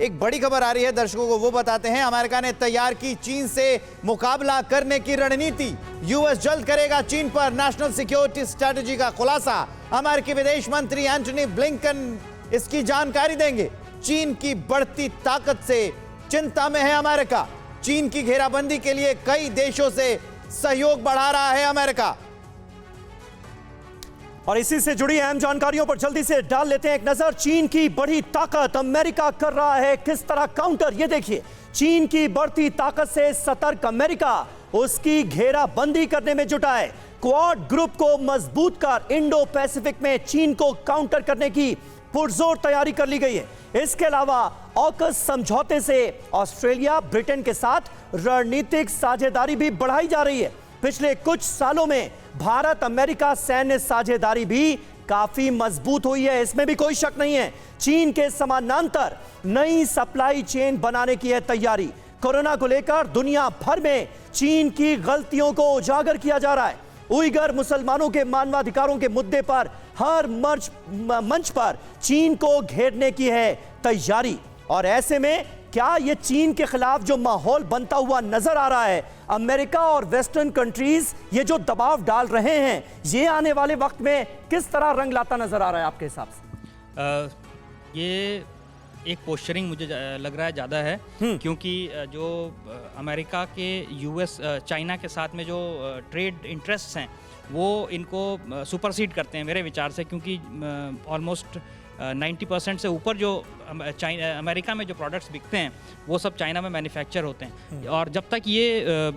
एक बड़ी खबर आ रही है, दर्शकों को वो बताते हैं। अमेरिका ने तैयार की चीन से मुकाबला करने की रणनीति। यूएस जल्द करेगा चीन पर नेशनल सिक्योरिटी स्ट्रेटजी का खुलासा। अमेरिकी विदेश मंत्री एंटनी ब्लिंकन इसकी जानकारी देंगे। चीन की बढ़ती ताकत से चिंता में है अमेरिका। चीन की घेराबंदी के लिए कई देशों से सहयोग बढ़ा रहा है अमेरिका। और इसी से जुड़ी अहम जानकारियों पर जल्दी से डाल लेते हैं एक नजर। चीन की बढ़ी ताकत, अमेरिका कर रहा है किस तरह काउंटर, ये देखिए। चीन की बढ़ती ताकत से सतर्क अमेरिका उसकी घेराबंदी करने में जुटा है। क्वाड ग्रुप को मजबूत कर इंडो पैसिफिक में चीन को काउंटर करने की पुरजोर तैयारी कर ली गई है। इसके अलावा ऑकस समझौते से ऑस्ट्रेलिया, ब्रिटेन के साथ रणनीतिक साझेदारी भी बढ़ाई जा रही है। पिछले कुछ सालों में भारत अमेरिका सैन्य साझेदारी भी काफी मजबूत हुई है, इसमें भी कोई शक नहीं है। चीन के समानांतर नई सप्लाई चेन बनाने की है तैयारी। कोरोना को लेकर दुनिया भर में चीन की गलतियों को उजागर किया जा रहा है। उइगर मुसलमानों के मानवाधिकारों के मुद्दे पर हर मंच पर चीन को घेरने की है तैयारी। और ऐसे में क्या ये चीन के खिलाफ जो माहौल बनता हुआ नजर आ रहा है, अमेरिका और वेस्टर्न कंट्रीज ये जो दबाव डाल रहे हैं, ये आने वाले वक्त में किस तरह रंग लाता नजर आ रहा है आपके हिसाब से? ये एक पोस्चरिंग मुझे लग रहा है ज़्यादा है, क्योंकि जो अमेरिका के यूएस चाइना के साथ में जो ट्रेड इंटरेस्ट्स हैं वो इनको सुपरसीड करते हैं मेरे विचार से, क्योंकि ऑलमोस्ट 90% से ऊपर जो अमेरिका में जो प्रोडक्ट्स बिकते हैं वो सब चाइना में मैन्युफैक्चर होते हैं। और जब तक ये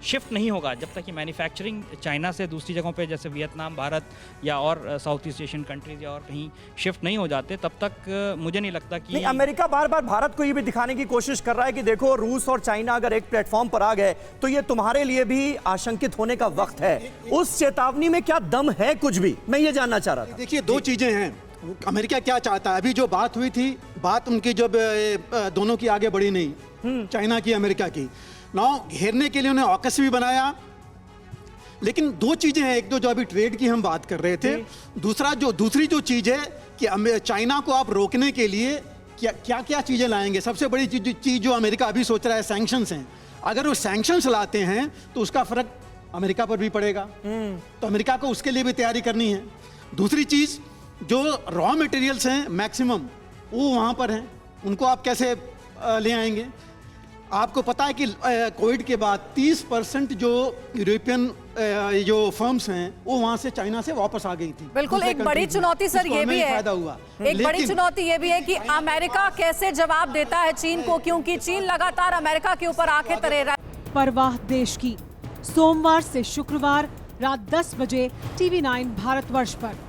शिफ्ट नहीं होगा, जब तक ये मैन्युफैक्चरिंग चाइना से दूसरी जगहों पे जैसे वियतनाम, भारत या और साउथ ईस्ट एशियन कंट्रीज या और कहीं शिफ्ट नहीं हो जाते, तब तक मुझे नहीं लगता कि अमेरिका बार बार भारत को ये भी दिखाने की कोशिश कर रहा है कि देखो, रूस और चाइना अगर एक प्लेटफॉर्म पर आ गए तो ये तुम्हारे लिए भी आशंकित होने का वक्त है। उस चेतावनी में क्या दम है कुछ भी, मैं ये जानना चाह रहा था। देखिए, दो चीजें हैं। अमेरिका क्या चाहता है? अभी जो बात हुई थी, बात उनकी जब दोनों की आगे बढ़ी नहीं, चाइना की, अमेरिका की। ना घेरने के लिए उन्हें ऑकस भी बनाया। लेकिन दो चीजें हैं, एक तो जो अभी ट्रेड की हम बात कर रहे थे, दूसरी जो चीज है कि चाइना को आप रोकने के लिए क्या क्या चीजें लाएंगे। सबसे बड़ी चीज जो अमेरिका अभी सोच रहा है, सैंक्शंस हैं। अगर वो सैंक्शंस लाते हैं तो उसका फर्क अमेरिका पर भी पड़ेगा, तो अमेरिका को उसके लिए भी तैयारी करनी है। दूसरी चीज, जो रॉ मटेरियल्स हैं मैक्सिमम वो वहाँ पर हैं, उनको आप कैसे ले आएंगे? आपको पता है कि कोविड के बाद 30% जो यूरोपियन जो फर्म्स हैं वो वहाँ से, चाइना से वापस आ गई थी। बिल्कुल, एक बड़ी चुनौती सर ये भी है, फायदा हुआ। एक बड़ी चुनौती ये भी है कि अमेरिका कैसे जवाब देता है चीन को, क्योंकि चीन लगातार अमेरिका के ऊपर आंखें तरे रहा है। परवाह देश की, सोमवार से शुक्रवार रात 10 बजे TV9 भारतवर्ष पर।